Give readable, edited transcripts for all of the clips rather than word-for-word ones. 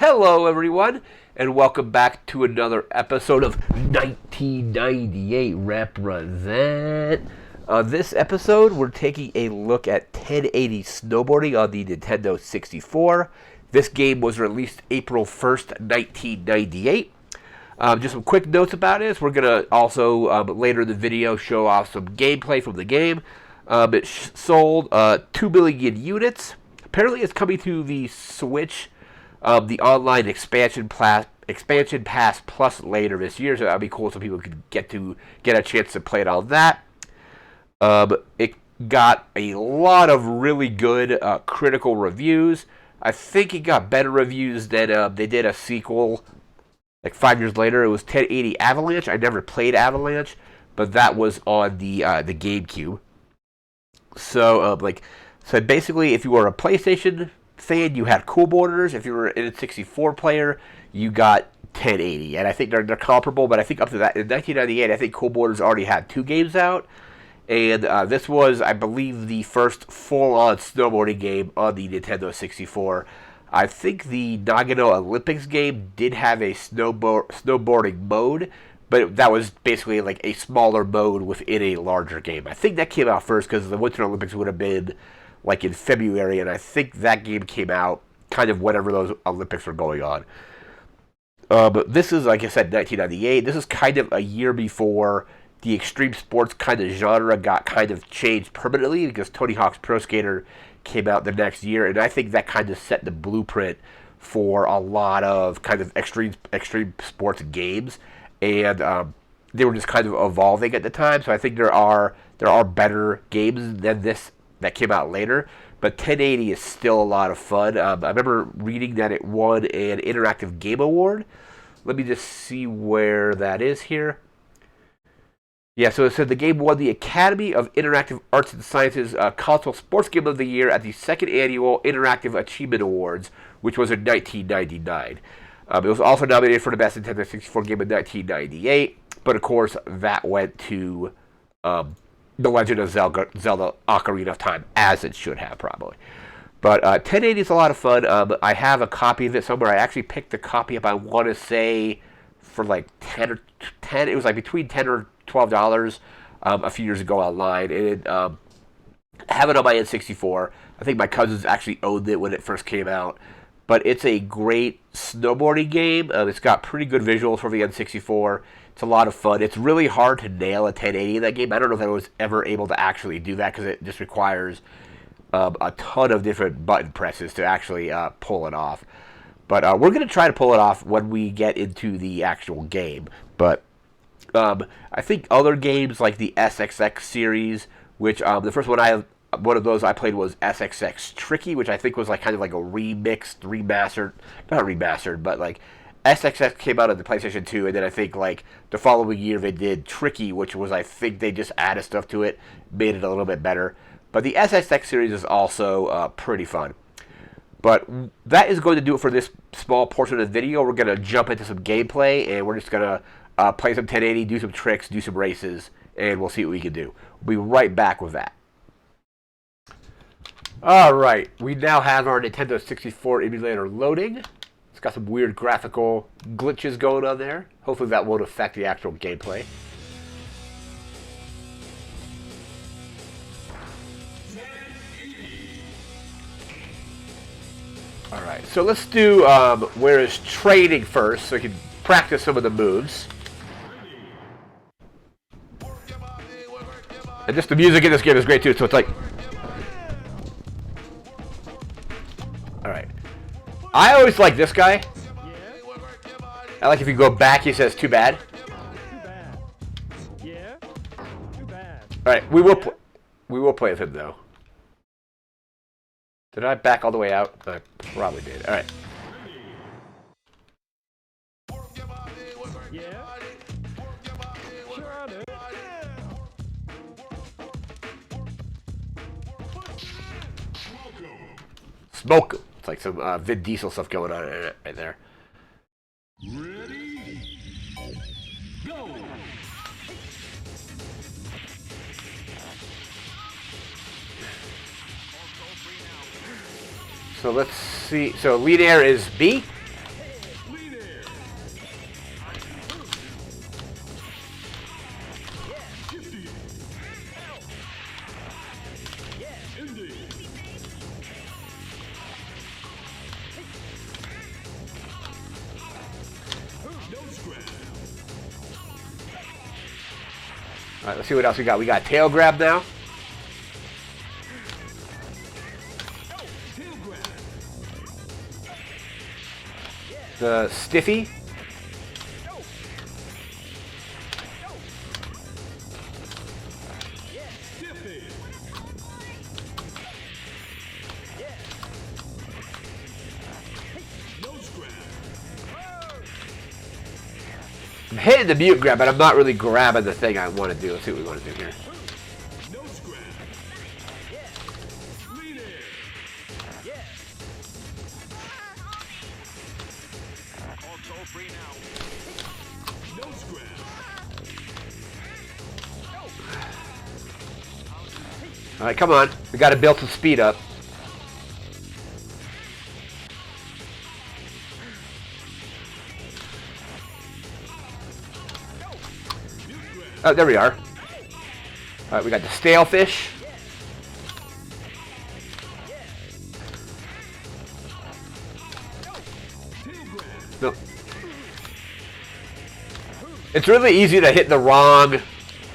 Hello, everyone, and welcome back to another episode of 1998 Represent. On this episode, we're taking a look at 1080 Snowboarding on the Nintendo 64. This game was released April 1st, 1998. Just some quick notes about it. We're going to also, later in the video, show off some gameplay from the game. It sold 2 million units. Apparently, it's coming to the Switch, the online expansion pass plus later this year, so that'd be cool so people could get a chance to play it on that. It got a lot of really good critical reviews. I think it got better reviews than they did a sequel like 5 years later. It was 1080 Avalanche. I never played Avalanche, but that was on the GameCube. So so basically, if you were a PlayStation fan, you had Cool Borders. If you were an N64 player, you got 1080. And I think they're comparable, but I think up to that, in 1998, I think Cool Borders already had 2 games out. And this was, I believe, the first full-on snowboarding game on the Nintendo 64. I think the Nagano Olympics game did have a snowboarding mode, but that was basically like a smaller mode within a larger game. I think that came out first because the Winter Olympics would have been like in February, and I think that game came out kind of whenever those Olympics were going on. But this is, like I said, 1998. This is kind of a year before the extreme sports kind of genre got kind of changed permanently, because Tony Hawk's Pro Skater came out the next year, and I think that kind of set the blueprint for a lot of kind of extreme sports games, and they were just kind of evolving at the time. So I think there are better games than this that came out later, but 1080 is still a lot of fun. I remember reading that it won an Interactive Game Award. Let me just see where that is here. Yeah, so it said the game won the Academy of Interactive Arts and Sciences Console Sports Game of the Year at the 2nd Annual Interactive Achievement Awards, which was in 1999. It was also nominated for the Best Nintendo 64 Game in 1998, but of course that went to The Legend of Zelda Ocarina of Time, as it should have, probably. But 1080 is a lot of fun. I have a copy of it somewhere. I actually picked the copy up, I want to say, for like 10. It was like between $10 or $12 a few years ago online. And I have it on my N64. I think my cousins actually owned it when it first came out. But it's a great snowboarding game. It's got pretty good visuals for the N64. It's a lot of fun. It's really hard to nail a 1080 in that game. I don't know if I was ever able to actually do that, because it just requires a ton of different button presses to actually pull it off. But we're going to try to pull it off when we get into the actual game. But I think other games like the SXX series, which the first one one of those I played was SXX Tricky, which I think was like kind of like a remastered, not remastered, but like SXX came out on the PlayStation 2, and then I think like the following year they did Tricky, which was, I think they just added stuff to it, made it a little bit better. But the SXX series is also pretty fun. But that is going to do it for this small portion of the video. We're going to jump into some gameplay, and we're just going to play some 1080, do some tricks, do some races, and we'll see what we can do. We'll be right back with that. Alright, we now have our Nintendo 64 emulator loading. It's got some weird graphical glitches going on there. Hopefully that won't affect the actual gameplay. Alright, so let's do where is training first, so we can practice some of the moves. And just the music in this game is great too, so it's like... Alright. I always like this guy. I like if you go back, he says, too bad. Too bad. Yeah? Too bad. Alright, we will play with him though. Did I back all the way out? I probably did. Alright. Yeah? Sure I do. Smoke him. It's like some Vin Diesel stuff going on right there. Ready? Go! So let's see. So lead air is B, Alright, let's see what else we got. We got tail grab now. Tail grab. The stiffy. Stiffy. Nose grab. I'm hitting the mute grab, but I'm not really grabbing the thing I want to do. Let's see what we want to do here. Nose grab. Lean air. Control free now. Nose grab. Alright, come on. We got to build some speed up. Oh, there we are. Alright, we got the stale fish. Tail grab. No. It's really easy to hit the wrong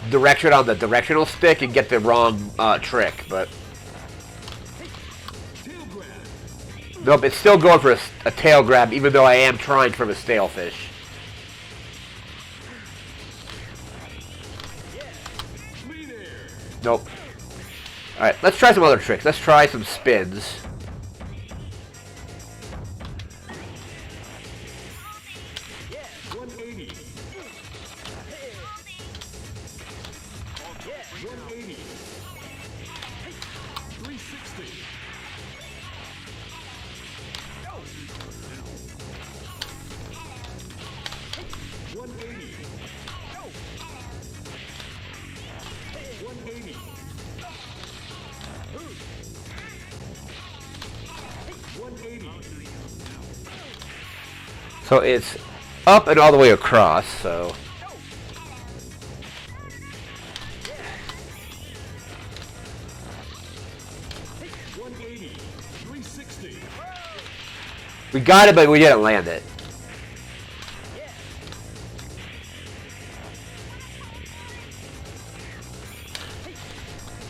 direction on the directional stick and get the wrong trick, but Tail grab. nope, it's still going for a tail grab, even though I am trying for a stale fish. Lean air. Nope. Alright, let's try some other tricks. Let's try some spins. $180. $180. $360. $180. $180. $180. So it's up and all the way across, so... $180. $360. We got it, but we didn't land it.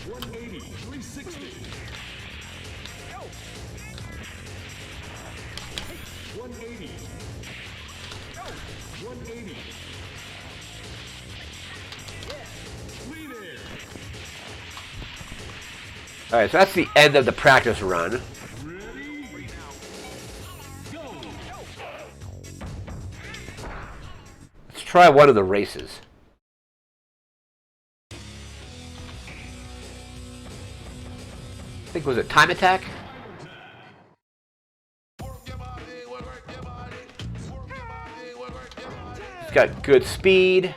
$180. $360. $180. $180. Lean air. Alright, so that's the end of the practice run. Ready? Go. Let's try one of the races. I think, was it Time Attack? It's got good speed.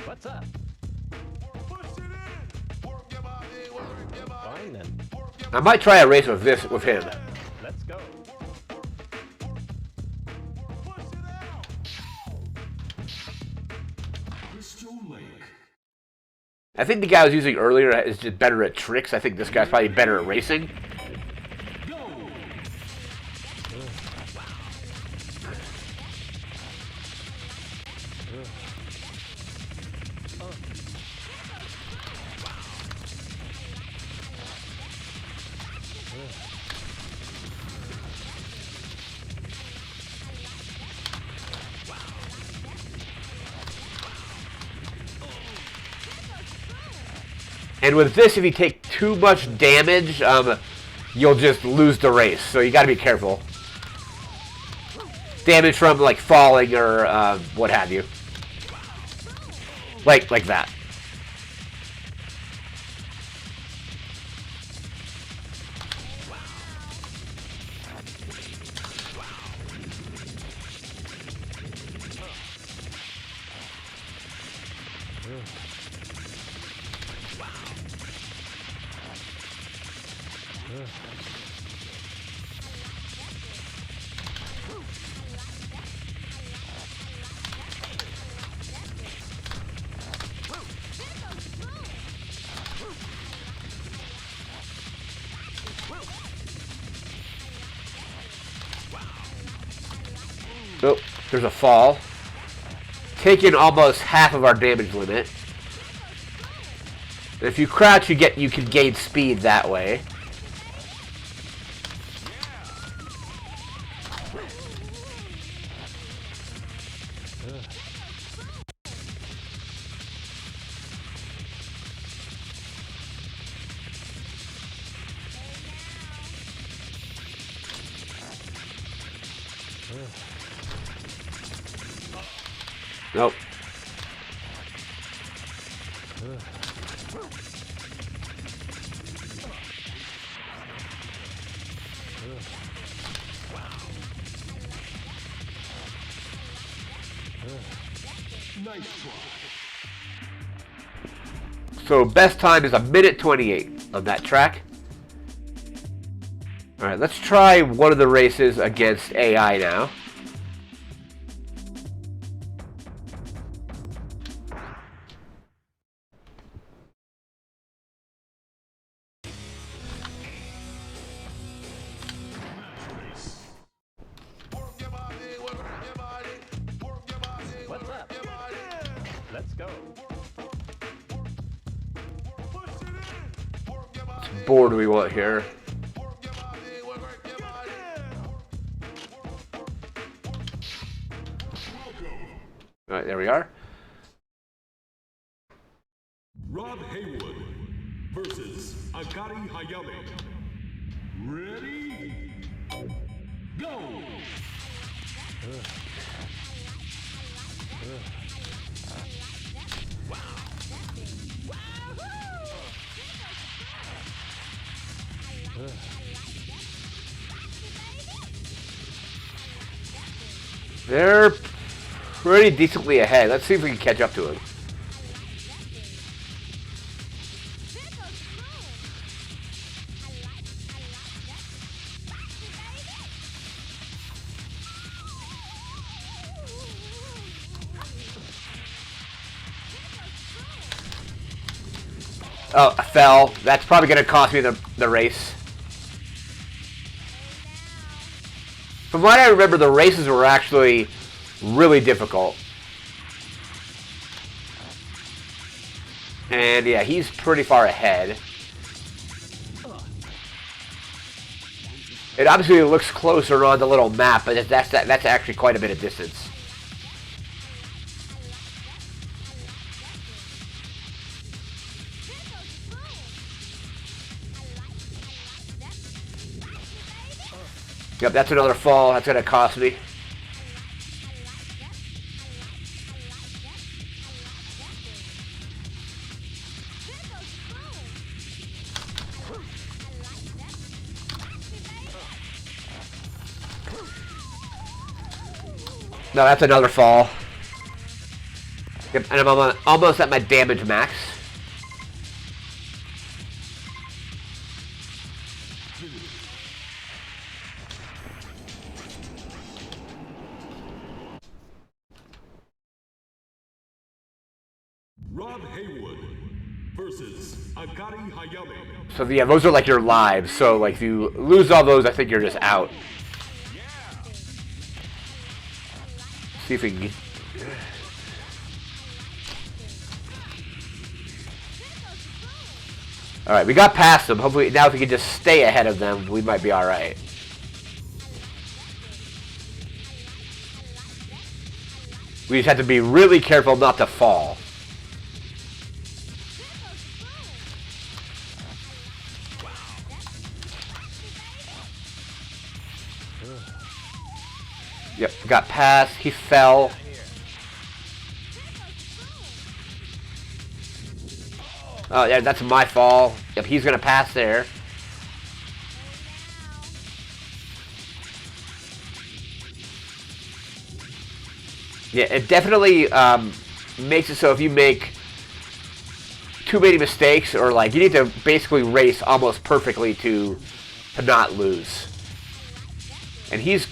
What's up? Fine then. I might try a race with him. Let's go. Crystal Lake. I think the guy I was using earlier is just better at tricks. I think this guy's probably better at racing. Go. And with this, if you take too much damage, you'll just lose the race. So you got to be careful. Damage from like falling or what have you. Like that. Oh, there's a fall. Taking almost half of our damage limit. If you crouch, you can gain speed that way. Nope. Nice try. So best time is 1:28 on that track. Alright, let's try one of the races against AI now. What's up? Let's go. What board do we want here? Alright, there we are. Rob Haywood versus Akari Hayame. Ready? Go! They're pretty decently ahead. Let's see if we can catch up to him. Oh, I fell. That's probably going to cost me the race. From what I remember, the races were actually really difficult. And yeah, he's pretty far ahead. It obviously looks closer on the little map, but that's actually quite a bit of distance. Yep, that's another fall. That's going to cost me. No, that's another fall. Yep, and I'm almost at my damage max. Rob Haywood versus Akari Hayame. So yeah, those are like your lives. So like if you lose all those, I think you're just out. See if we can get... Alright, we got past them. Hopefully now if we can just stay ahead of them, we might be alright. We just have to be really careful not to fall. Yep, got past. He fell. Oh, yeah, that's my fall. Yep, he's gonna pass there. Yeah, it definitely makes it so if you make too many mistakes, or like you need to basically race almost perfectly to not lose. And he's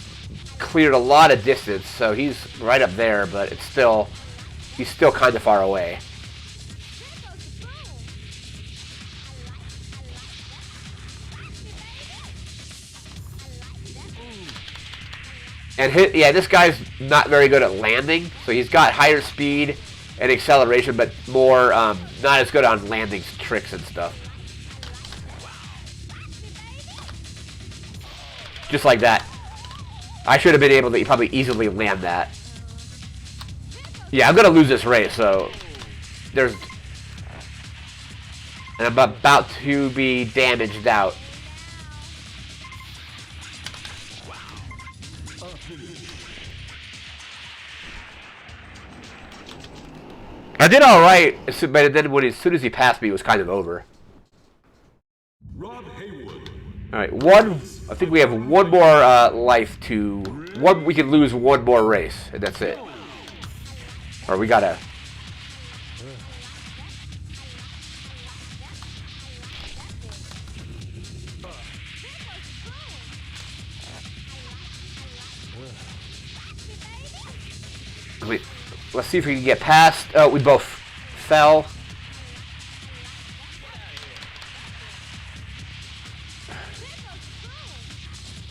cleared a lot of distance, so he's right up there, but it's still, he's still kind of far away. And yeah, this guy's not very good at landing, so he's got higher speed, and acceleration, but more not as good on landing tricks and stuff. Just like that. I should have been able to probably easily land that. Yeah, I'm gonna lose this race, so there's. And I'm about to be damaged out. I did all right, but then as soon as he passed me, it was kind of over. Rob Haywood. All right, I think we have one more life to. We can lose one more race, and that's it. Or we gotta. Let's see if we can get past. Oh, we both fell.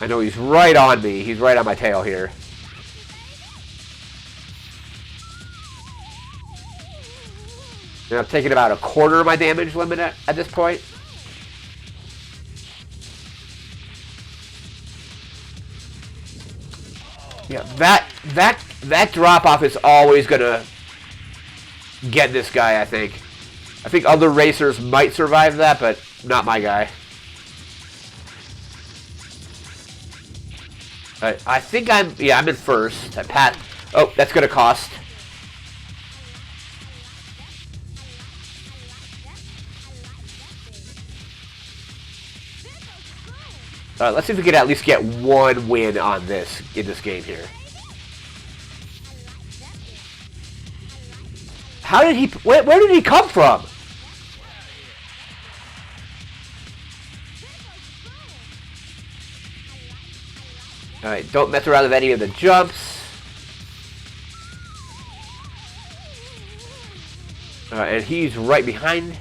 I know he's right on me. He's right on my tail here. And I'm taking about a quarter of my damage limit at this point. Yeah, that drop off is always gonna get this guy, I think. I think other racers might survive that, but not my guy. I think I'm in first. Oh, that's gonna cost. Alright, let's see if we can at least get one win on this in this game here. How did he? Where did he come from? Alright, don't mess around with any of the jumps. And he's right behind.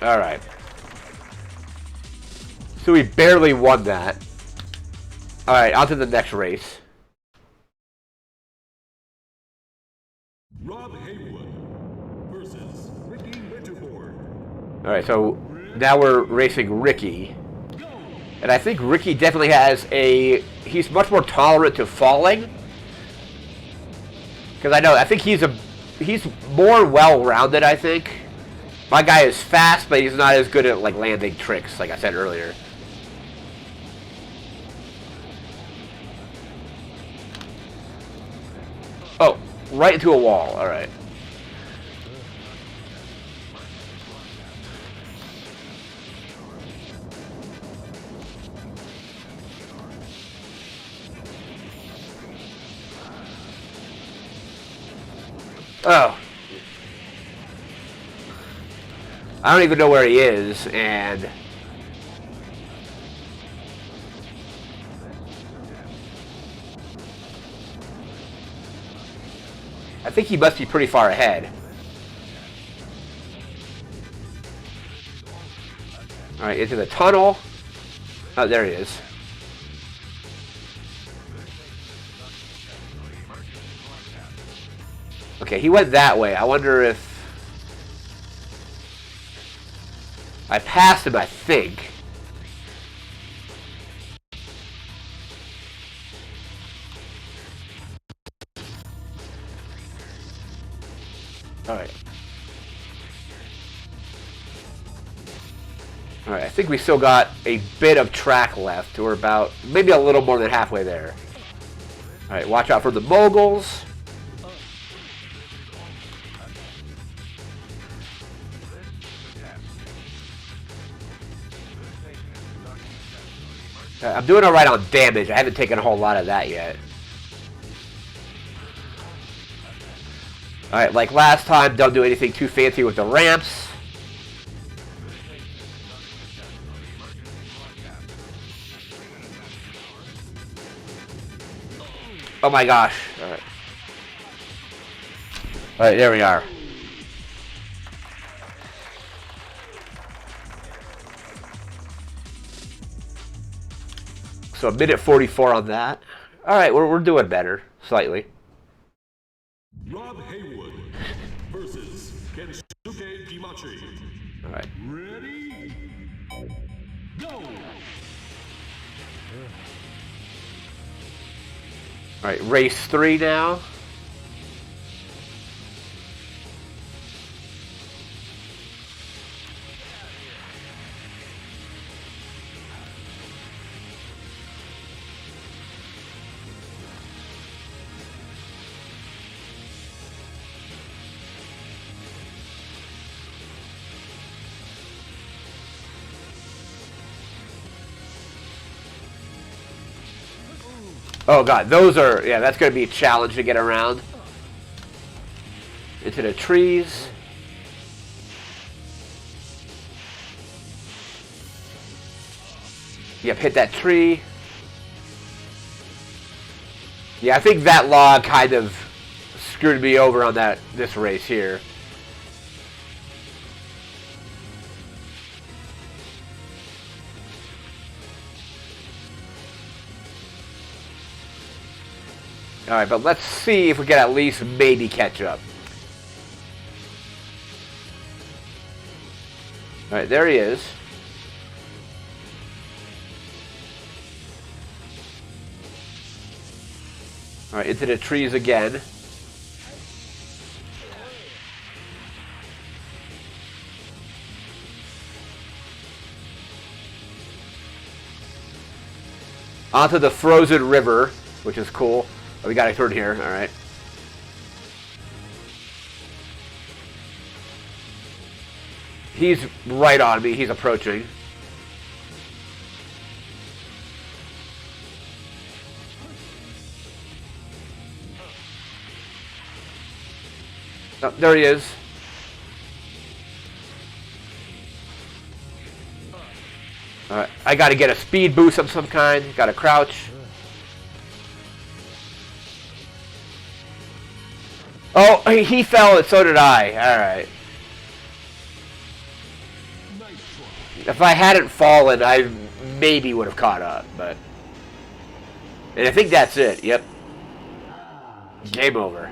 Alright. So we barely won that. Alright, on to the next race. Rob Haywood versus Ricky Winterbourne. Alright, so now we're racing Ricky. And I think Ricky definitely has he's much more tolerant to falling. Because I think he's more well-rounded, I think. My guy is fast, but he's not as good at like landing tricks, like I said earlier. Oh, right into a wall. All right. Oh. I don't even know where he is, and I think he must be pretty far ahead. Alright, into the tunnel. Oh, there he is. Okay, he went that way. I wonder if I passed him, I think. Alright. Alright, I think we still got a bit of track left. We're about, maybe a little more than halfway there. Alright, watch out for the moguls. I'm doing alright on damage. I haven't taken a whole lot of that yet. Alright, like last time, don't do anything too fancy with the ramps. Oh my gosh. Alright. Alright, there we are. So a minute 44 on that. All right, we're doing better, slightly. Rob Haywood versus Kensuke Gimachi. All right. Ready? Go! All right, race 3 now. Oh god, those are, yeah, that's going to be a challenge to get around. Into the trees. Yep, hit that tree. Yeah, I think that log kind of screwed me over on this race here. Alright, but let's see if we can at least maybe catch up. Alright, there he is. Alright, into the trees again. Onto the frozen river, which is cool. Oh, we got a turn here, alright. He's right on me, he's approaching. Oh, there he is. Alright, I gotta get a speed boost of some kind, gotta crouch. Oh, he fell and so did I. Alright. If I hadn't fallen, I maybe would have caught up, but... And I think that's it, yep. Game over.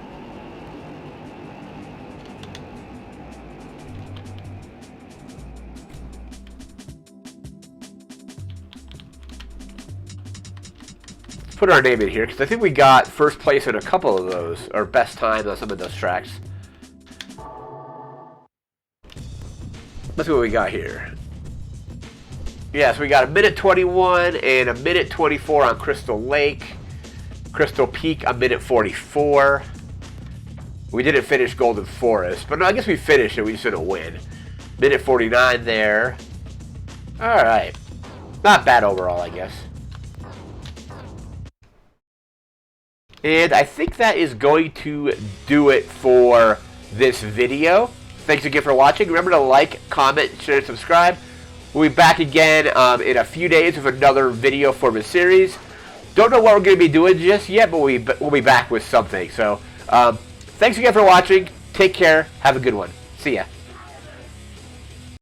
Put our name in here, because I think we got first place in a couple of those, or best time on some of those tracks. Let's see what we got here. Yeah, so we got a minute 21 and a minute 24 on Crystal Lake. Crystal Peak, a minute 44. We didn't finish Golden Forest, but no, I guess we finished it, we just didn't win. Minute 49 there. Alright. Not bad overall, I guess. And I think that is going to do it for this video. Thanks again for watching. Remember to like, comment, share, and subscribe. We'll be back again in a few days with another video for the series. Don't know what we're going to be doing just yet, but we'll be back with something. So, thanks again for watching. Take care. Have a good one. See ya.